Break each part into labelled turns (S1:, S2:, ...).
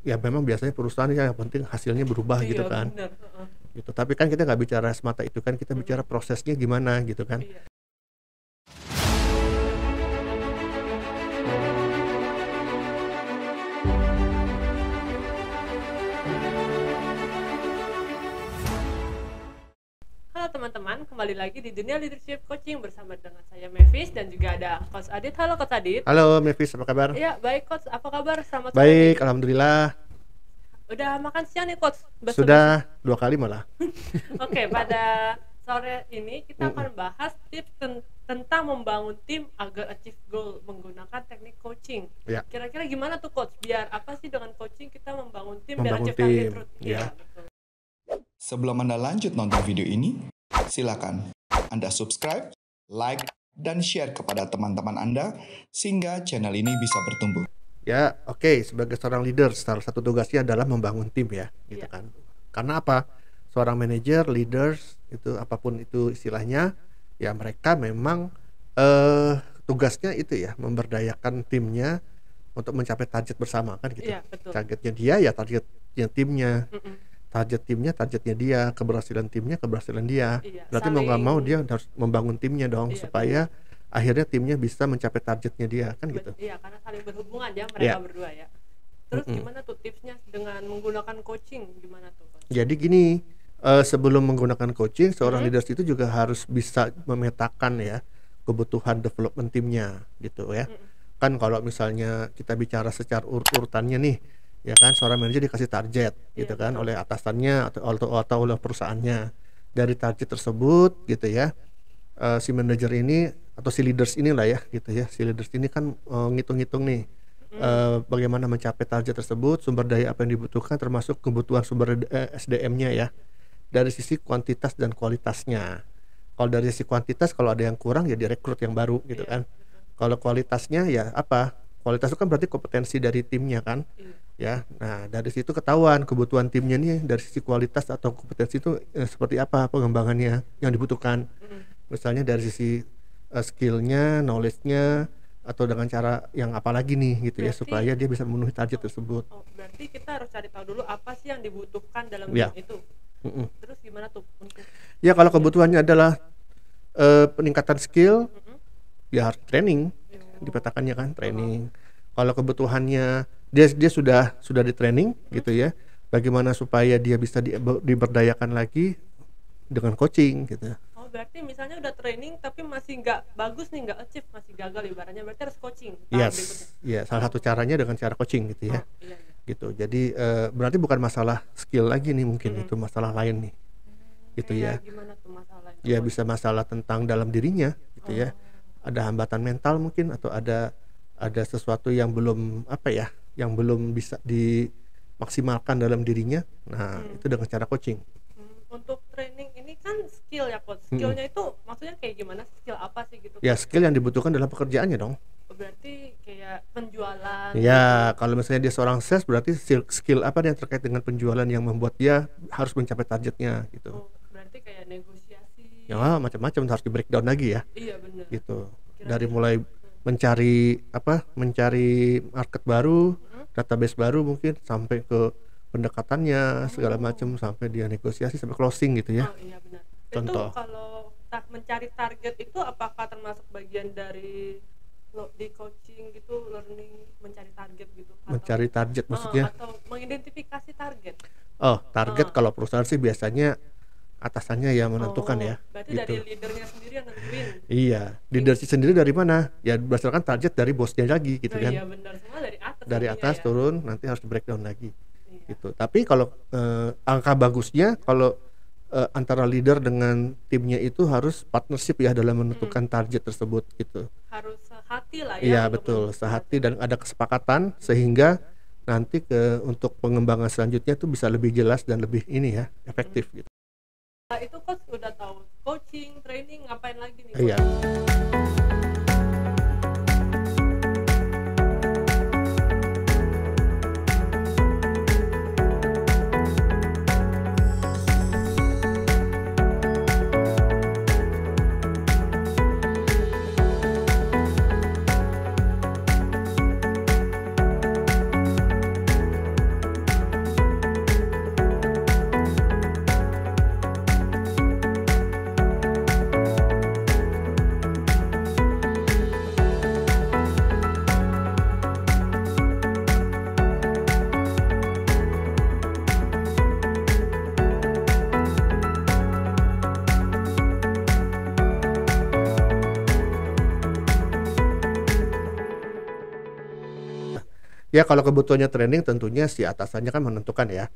S1: ya memang biasanya perusahaan ya yang penting hasilnya berubah gitu
S2: Iya
S1: kan.
S2: bener, heeh.
S1: Gitu. Tapi kan kita nggak bicara semata itu kan, kita bicara
S2: Mhm.
S1: prosesnya gimana gitu kan.
S2: Iya. Halo teman-teman, kembali lagi di Dunia Leadership Coaching bersama dengan saya Mavis dan juga ada Coach Adit. Halo Coach Adit.
S1: Halo Mavis, apa kabar?
S2: Iya, baik Coach. Apa kabar? Selamat sore
S1: Baik,
S2: nih.
S1: alhamdulillah.
S2: Udah makan siang nih Coach? Basa-basi.
S1: Sudah 2 kali malah.
S2: Oke, pada sore ini kita
S1: Mm-mm.
S2: akan bahas tips tentang membangun tim agar achieve goal menggunakan teknik coaching.
S1: Ya.
S2: Kira-kira gimana tuh Coach? Biar apa sih dengan coaching kita membangun tim biar
S1: Membangun
S2: achieve target
S1: tim,
S2: terus?
S1: ya.
S2: Iya, betul.
S3: Sebelum Anda lanjut nonton video ini, silakan Anda subscribe, like, dan share kepada teman-teman Anda sehingga channel ini bisa bertumbuh.
S1: Ya, oke. Sebagai seorang leader, salah satu tugasnya adalah membangun tim ya, gitu
S2: Iya.
S1: kan. Karena apa? Seorang manajer, leaders, itu apapun itu istilahnya, ya mereka memang tugasnya itu ya, memberdayakan timnya untuk mencapai target bersama kan gitu.
S2: Iya, betul.
S1: Targetnya dia ya targetnya timnya.
S2: Mm-mm.
S1: Targetnya dia, keberhasilan timnya keberhasilan dia.
S2: Iya,
S1: Berarti mau nggak mau
S2: saling-
S1: dia harus membangun timnya dong,
S2: Iya,
S1: supaya akhirnya timnya bisa mencapai targetnya dia kan gitu.
S2: Iya, karena saling berhubungan ya mereka
S1: Ya.
S2: berdua ya. Terus
S1: Mm-mm.
S2: gimana tuh tipsnya dengan menggunakan coaching? Gimana tuh Coach?
S1: Jadi gini, sebelum menggunakan coaching, seorang
S2: Mhm.
S1: leaders itu juga harus bisa memetakan ya kebutuhan development timnya gitu ya.
S2: Mm-mm.
S1: Kan kalau misalnya kita bicara secara urutannya nih, ya kan seorang manajer dikasih target gitu
S2: Iya,
S1: kan
S2: betul.
S1: oleh atasannya atau oleh perusahaannya. Dari target tersebut gitu ya, si manajer ini atau si leaders inilah ya gitu ya, si leaders ini kan ngitung-ngitung nih bagaimana mencapai target tersebut, sumber daya apa yang dibutuhkan, termasuk kebutuhan sumber SDM-nya ya, dari sisi kuantitas dan kualitasnya. Kalau dari sisi kuantitas, kalau ada yang kurang ya direkrut yang baru gitu
S2: Iya,
S1: kan.
S2: betul.
S1: Kalau kualitasnya ya apa? Kualitas itu kan berarti kompetensi dari timnya kan,
S2: Iya.
S1: ya. Nah dari situ ketahuan kebutuhan timnya nih dari sisi kualitas atau kompetensi itu seperti apa pengembangannya yang dibutuhkan.
S2: Mm-mm.
S1: Misalnya dari sisi skillnya, knowledge-nya, atau dengan cara yang apa lagi nih gitu ya,
S2: Berarti-
S1: supaya dia bisa memenuhi target tersebut.
S2: Oh, berarti kita harus cari tahu dulu apa sih yang dibutuhkan dalam
S1: Ya.
S2: tim itu.
S1: Mm-mm.
S2: Terus gimana tuh untuk
S1: Ya kalau kebutuhannya adalah peningkatan skill,
S2: Mm-mm.
S1: ya harus training,
S2: Oh.
S1: dipetakannya kan training. Kalau kebutuhannya dia sudah di training gitu ya, bagaimana supaya dia bisa diberdayakan lagi dengan coaching gitu.
S2: Oh, berarti misalnya udah training tapi masih nggak bagus nih, nggak achieve, masih gagal ibaratnya, berarti harus coaching tahap berikutnya.
S1: Yes, ya salah satu caranya dengan cara coaching gitu ya.
S2: Oh, iya, iya.
S1: Gitu. Jadi berarti bukan masalah skill lagi nih, mungkin
S2: Mm-mm.
S1: itu masalah lain nih. Gitu ya.
S2: Kayak gimana tuh masalahnya?
S1: Ya
S2: Coach?
S1: bisa masalah tentang dalam dirinya gitu ya.
S2: Oh.
S1: Ada hambatan mental mungkin, atau ada sesuatu yang belum apa ya, yang belum bisa dimaksimalkan dalam dirinya. Nah, itu dengan cara coaching.
S2: Untuk training ini kan skill ya Coach. Skillnya itu maksudnya kayak gimana? Skill apa sih gitu?
S1: Ya skill yang dibutuhkan dalam pekerjaannya dong.
S2: Berarti kayak penjualan.
S1: Ya, kalau misalnya dia seorang sales, berarti skill apa yang terkait dengan penjualan yang membuat dia harus mencapai targetnya gitu.
S2: Oh, berarti kayak negosiasi.
S1: Ya macam-macam harus di breakdown lagi ya.
S2: Iya benar.
S1: Gitu.
S2: Kira-kira.
S1: Dari mulai mencari market baru, database baru mungkin, sampai ke pendekatannya segala macam, sampai dia negosiasi sampai closing gitu ya.
S2: Oh iya benar.
S1: Contoh.
S2: Itu kalau mencari target itu apakah termasuk bagian dari di coaching gitu, learning mencari target gitu?
S1: Mencari target maksudnya.
S2: Atau mengidentifikasi target?
S1: Oh, target kalau perusahaan sih biasanya atasannya yang menentukan ya.
S2: Berarti
S1: Gitu.
S2: dari leadernya sendiri yang nentuin.
S1: Iya, leadership sendiri dari mana? Ya berdasarkan target dari bosnya lagi gitu
S2: Oh
S1: kan.
S2: iya benar, semua dari atas.
S1: Dari
S2: intinya
S1: atas
S2: ya.
S1: turun, nanti harus di breakdown lagi.
S2: Iya.
S1: Gitu. Tapi kalau angka bagusnya kalau antara leader dengan timnya itu harus partnership ya dalam menentukan target tersebut gitu.
S2: Harus sehati lah ya.
S1: Iya
S2: untuk
S1: betul,
S2: menentukan
S1: sehati dan ada kesepakatan sehingga nanti untuk pengembangan selanjutnya itu bisa lebih jelas dan lebih ini ya, efektif gitu.
S2: Nah, itu Coach udah tahu coaching, training, ngapain lagi nih?
S1: Iya. Ya kalau kebutuhannya training tentunya si atasannya kan menentukan ya,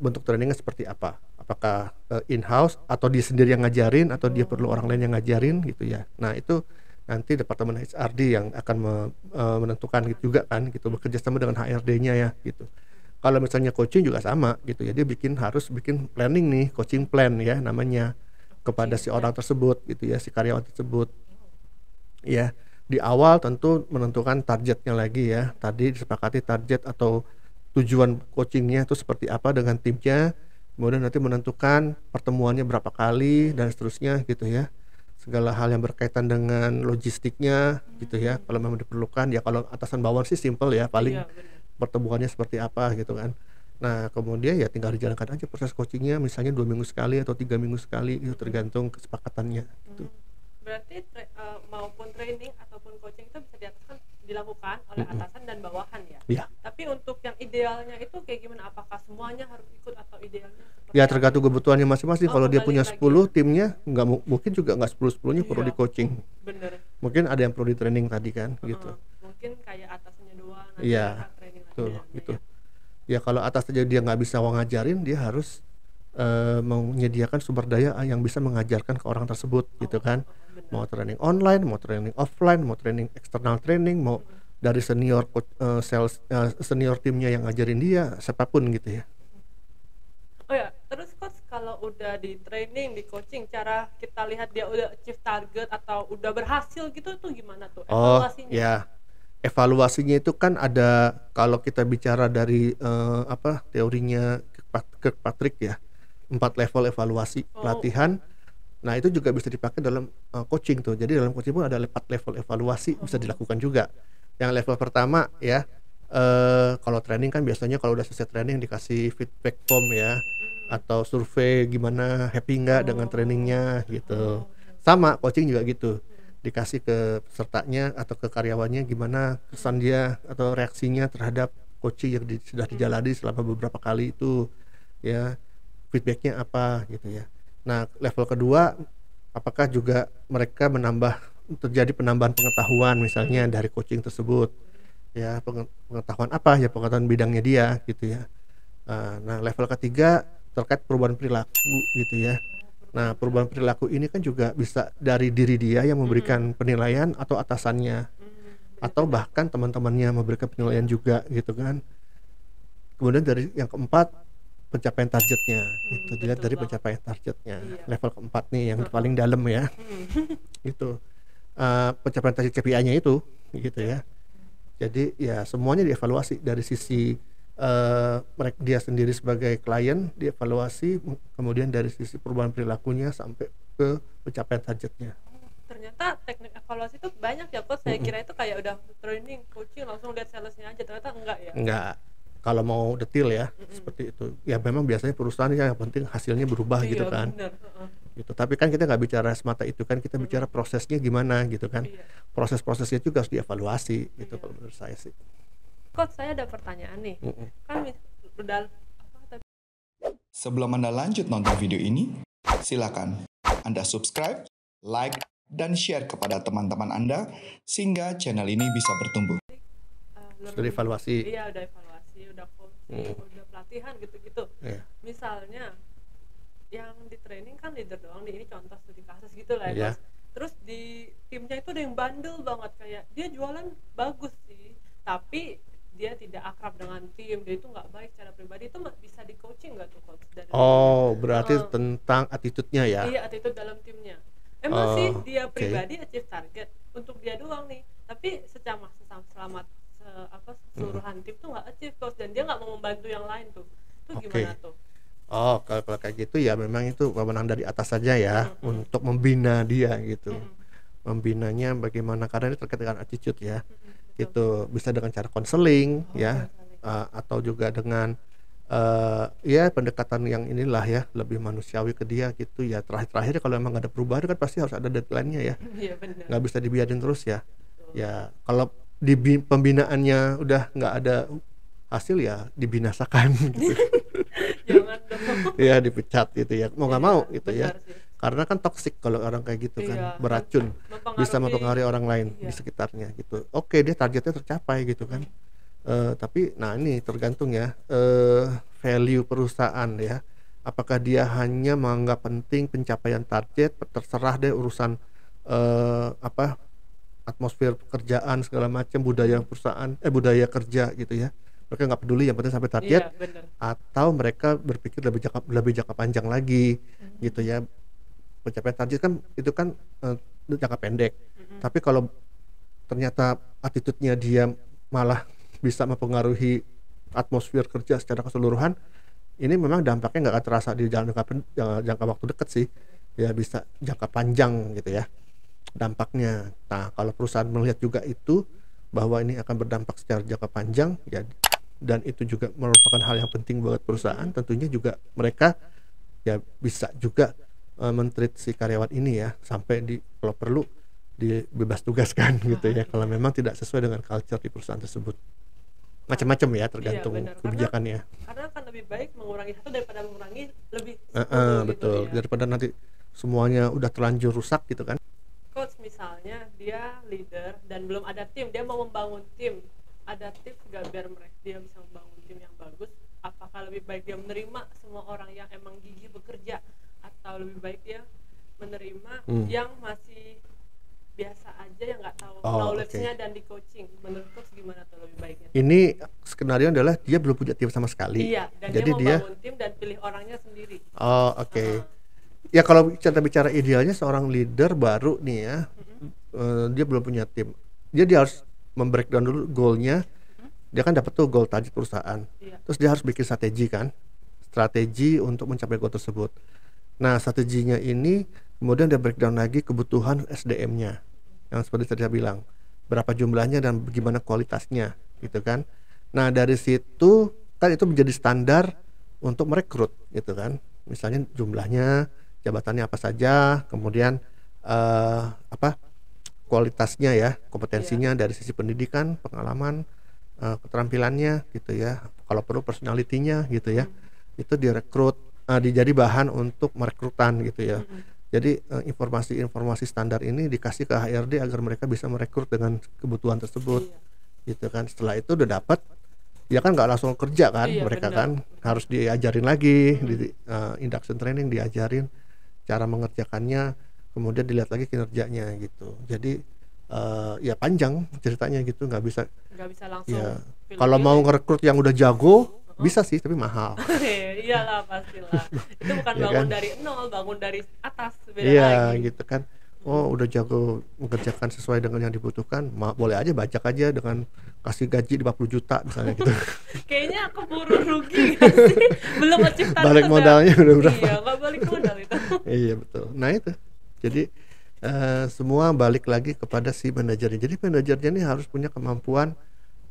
S1: bentuk trainingnya seperti apa. Apakah in-house atau dia sendiri yang ngajarin atau dia perlu orang lain yang ngajarin gitu ya. Nah itu nanti departemen HRD yang akan menentukan gitu juga kan gitu, bekerja sama dengan HRD-nya ya gitu. Kalau misalnya coaching juga sama gitu ya, dia harus bikin planning nih, coaching plan ya namanya, kepada si orang tersebut gitu ya, si karyawan tersebut ya. Di awal tentu menentukan targetnya lagi ya, tadi disepakati target atau tujuan coachingnya itu seperti apa dengan timnya, kemudian nanti menentukan pertemuannya berapa kali dan seterusnya gitu ya, segala hal yang berkaitan dengan logistiknya gitu ya, kalau memang diperlukan ya. Kalau atasan bawahan sih simple ya, paling
S2: Iya, benar.
S1: pertemuannya seperti apa gitu kan. Nah kemudian ya tinggal dijalankan aja proses coachingnya, misalnya 2 minggu sekali atau 3 minggu sekali itu tergantung kesepakatannya gitu.
S2: Berarti maupun training ataupun coaching itu bisa dilakukan oleh atasan dan bawahan ya.
S1: Ya.
S2: Tapi untuk yang idealnya itu kayak gimana? Apakah semuanya harus ikut atau idealnya seperti
S1: Ya
S2: apa?
S1: tergantung kebutuhannya masing-masing.
S2: Oh,
S1: Kalau dia
S2: kembali
S1: punya
S2: lagi
S1: 10
S2: ya.
S1: timnya nggak mungkin juga nggak 10-10-nya perlu
S2: Iya.
S1: di coaching.
S2: Bener.
S1: Mungkin ada yang perlu di training tadi kan gitu.
S2: Mungkin kayak atasannya doang, nanti
S1: Iya,
S2: mereka training lagi
S1: tuh
S2: dalamnya
S1: gitu.
S2: ya.
S1: Ya kalau atas saja dia nggak bisa ngajarin, dia harus menyediakan sumber daya yang bisa mengajarkan ke orang tersebut gitu kan.
S2: Bener.
S1: Mau training online, mau training offline, mau training eksternal training, mau dari senior senior timnya yang ngajarin dia, siapapun gitu ya.
S2: Oh ya, terus coach kalau udah di training, di coaching, cara kita lihat dia udah achieve target atau udah berhasil gitu tuh gimana tuh
S1: Oh
S2: evaluasinya?
S1: ya, evaluasinya itu kan ada, kalau kita bicara dari teorinya Kirkpatrick ya, 4 level evaluasi
S2: Oh.
S1: pelatihan. Nah itu juga bisa dipakai dalam coaching tuh. Jadi dalam coaching pun ada 4 level evaluasi bisa dilakukan juga. Yang level pertama ya, kalau training kan biasanya kalau udah selesai training dikasih feedback form ya, atau survei gimana, happy nggak dengan trainingnya gitu. Sama coaching juga gitu, dikasih ke pesertanya atau ke karyawannya gimana kesan dia atau reaksinya terhadap coaching yang sudah dijalani selama beberapa kali itu ya, feedbacknya apa gitu ya. Nah level kedua, apakah juga mereka terjadi penambahan pengetahuan misalnya dari coaching tersebut ya, pengetahuan apa ya, pengetahuan bidangnya dia gitu ya. Nah level ketiga terkait perubahan perilaku gitu ya. Nah perubahan perilaku ini kan juga bisa dari diri dia yang memberikan penilaian atau atasannya, atau bahkan teman-temannya memberikan penilaian juga gitu kan. Kemudian dari yang keempat, pencapaian targetnya itu dilihat
S2: betul
S1: dari
S2: banget.
S1: pencapaian targetnya.
S2: Iya.
S1: Level keempat nih yang paling dalam ya. Gitu. Pencapaian target KPI-nya itu gitu ya. Jadi ya semuanya dievaluasi dari sisi mereka dia sendiri sebagai klien dievaluasi, kemudian dari sisi perubahan perilakunya sampai ke pencapaian targetnya.
S2: Ternyata teknik evaluasi itu banyak ya coach. Saya kira itu kayak udah training, coaching langsung lihat salesnya aja, ternyata enggak ya.
S1: Enggak, kalau mau detail ya seperti itu ya, memang biasanya perusahaan yang penting hasilnya berubah gitu
S2: Iya,
S1: kan.
S2: bener.
S1: Gitu. Tapi kan kita nggak bicara semata itu kan, kita bicara prosesnya gimana gitu kan.
S2: Iya.
S1: Proses-prosesnya juga harus dievaluasi gitu kalau menurut saya sih.
S2: Coach, saya ada pertanyaan nih. Kan udah apa tadi?
S3: Sebelum Anda lanjut nonton video ini, silakan Anda subscribe, like, dan share kepada teman-teman Anda sehingga channel ini bisa bertumbuh.
S1: Sudah dievaluasi.
S2: Iya, udah evaluasi, udah coaching, udah pelatihan gitu-gitu.
S1: Iya.
S2: Misalnya yang di training kan leader doang, ini contoh studi kasus gitu lah
S1: Iya.
S2: ya. Terus di timnya itu ada yang bandel banget, kayak dia jualan bagus sih, tapi dia tidak akrab dengan tim, dia itu nggak baik secara pribadi. Itu bisa di coaching nggak tuh coach? Dari
S1: Oh, berarti tentang attitude-nya ya.
S2: iya, attitude dalam timnya. Emang sih dia
S1: oke.
S2: pribadi achieve target untuk dia doang nih, tapi selama keseluruhan tim tuh nggak achieve coach, dan dia nggak mau membantu yang lain tuh. Itu
S1: Oke.
S2: gimana tuh?
S1: Oh, kalau kayak gitu ya memang itu wewenang dari atas saja ya, untuk membina dia gitu. Membinanya bagaimana, karena ini terkait dengan attitude ya. Itu bisa dengan cara konseling ya, atau juga dengan ya pendekatan yang inilah ya, lebih manusiawi ke dia gitu ya. Terakhir kalau emang nggak ada perubahan kan pasti harus ada deadline-nya ya,
S2: Iya benar.
S1: nggak bisa dibiarin terus ya. Ya kalau di pembinaannya udah nggak ada hasil ya dibinasakan gitu.
S2: Jangan dong.
S1: Ya dipecat gitu ya, mau nggak mau gitu ya,
S2: Benar sih.
S1: karena kan toksik kalau orang kayak gitu
S2: Iya,
S1: kan, beracun, bisa mempengaruhi orang lain di
S2: Iya.
S1: sekitarnya gitu. Oke, dia targetnya tercapai gitu kan. Tapi nah ini tergantung ya, value perusahaan ya. Apakah dia hanya menganggap penting pencapaian target, terserah deh urusan apa atmosfer pekerjaan segala macam, budaya perusahaan, budaya kerja gitu ya. Mereka nggak peduli, yang penting sampai target.
S2: Iya, bener.
S1: Atau mereka berpikir lebih jangka panjang lagi gitu ya. Pencapaian target kan itu kan jangka pendek. Tapi kalau ternyata attitude-nya dia malah bisa mempengaruhi atmosfer kerja secara keseluruhan, ini memang dampaknya nggak akan terasa di jangka waktu dekat sih, ya bisa jangka panjang gitu ya dampaknya. Nah kalau perusahaan melihat juga itu bahwa ini akan berdampak secara jangka panjang ya, dan itu juga merupakan hal yang penting buat perusahaan, tentunya juga mereka ya bisa juga men-treat si karyawan ini ya sampai kalau perlu dibebas tugaskan gitu ya kalau memang tidak sesuai dengan culture di perusahaan tersebut. Macam-macam ya tergantung
S2: Iya, benar.
S1: kebijakannya.
S2: Karena akan lebih baik mengurangi satu daripada mengurangi lebih 10 gitu
S1: Betul,
S2: ya.
S1: daripada nanti semuanya udah terlanjur rusak gitu kan.
S2: Coach misalnya dia leader dan belum ada tim, dia mau membangun tim, ada tips gak biar dia bisa membangun tim yang bagus? Apakah lebih baik dia menerima semua orang yang emang gigih bekerja, atau lebih baik dia menerima yang masih biasa aja, yang nggak tahu knowledge-nya dan di coaching? Menurut coach gimana tuh lebih baiknya?
S1: Ini skenario adalah dia belum punya tim sama sekali.
S2: Iya, dan
S1: jadi
S2: dia membangun tim dan pilih orangnya sendiri.
S1: Ya kalau kita bicara idealnya seorang leader baru nih ya, dia belum punya tim, dia harus membreakdown dulu goalnya. Dia kan dapat tuh goal target perusahaan, terus dia harus bikin strategi untuk mencapai goal tersebut. Nah strateginya ini kemudian dia breakdown lagi kebutuhan SDM-nya, yang seperti tadi saya bilang, berapa jumlahnya dan bagaimana kualitasnya gitu kan. Nah dari situ kan itu menjadi standar untuk merekrut gitu kan, misalnya jumlahnya, jabatannya apa saja, kemudian kualitasnya ya, kompetensinya dari sisi pendidikan, pengalaman, keterampilannya gitu ya, kalau perlu personalitinya gitu ya, itu direkrut, jadi bahan untuk merekrutan gitu ya. Jadi informasi-informasi standar ini dikasih ke HRD agar mereka bisa merekrut dengan kebutuhan tersebut gitu kan. Setelah itu udah dapat, ya kan nggak langsung kerja kan, mereka kan harus diajarin lagi, di induction training diajarin cara mengerjakannya, kemudian dilihat lagi kinerjanya gitu. Jadi ya panjang ceritanya gitu, nggak bisa
S2: langsung
S1: ya. Kalau mau ngerekrut yang udah jago bisa sih, tapi mahal.
S2: Iyalah pastilah, itu bukan
S1: ya
S2: bangun
S1: kan?
S2: dari nol, bangun dari atas, beda
S1: iya
S2: lagi.
S1: gitu kan. Oh udah jago mengerjakan sesuai dengan yang dibutuhkan, boleh aja bajak aja dengan kasih gaji 50 juta misalnya gitu.
S2: Kayaknya keburu rugi gak sih? Belum achieve target,
S1: Balik modalnya udah berapa?
S2: Iya, nggak balik modal itu.
S1: Iya betul. Nah itu, jadi semua balik lagi kepada si manajernya. Jadi manajernya ini harus punya kemampuan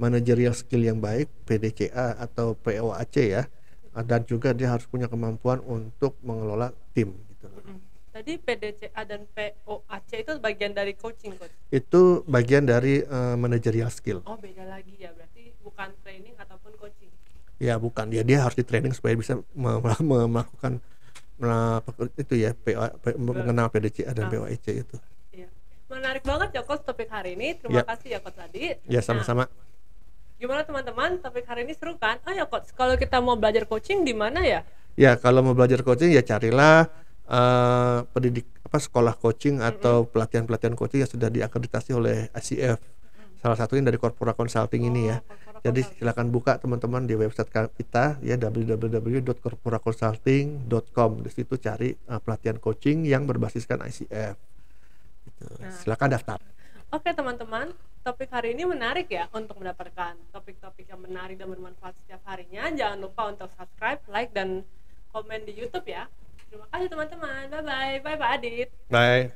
S1: managerial skill yang baik, PDCA atau POAC ya, dan juga dia harus punya kemampuan untuk mengelola tim gitu.
S2: Tadi PDCA dan POAC itu bagian dari coaching, coach?
S1: Itu bagian dari managerial skill.
S2: Oh beda lagi ya, berarti bukan training ataupun coaching?
S1: Ya bukan, dia harus di training supaya bisa melakukan itu ya, mengenal PDCA dan POAC itu.
S2: Iya. Menarik banget ya coach topik hari ini. Terima kasih ya coach tadi.
S1: Ya sama-sama.
S2: Gimana teman-teman, topik hari ini seru kan? Oh ya coach, kalau kita mau belajar coaching di mana ya?
S1: Ya kalau mau belajar coaching ya carilah sekolah coaching atau pelatihan coaching yang sudah diakreditasi oleh ICF. Salah satunya dari Corpora Consulting ini ya. Jadi silakan buka teman-teman di website kita ya, www.corporaconsulting.com. Di situ cari pelatihan coaching yang berbasiskan ICF. Gitu. Silakan daftar.
S2: Oke teman-teman, topik hari ini menarik ya. Untuk mendapatkan topik-topik yang menarik dan bermanfaat setiap harinya, jangan lupa untuk subscribe, like, dan komen di YouTube ya. Terima kasih teman-teman. Bye-bye. Bye Pak Adit.
S1: Bye.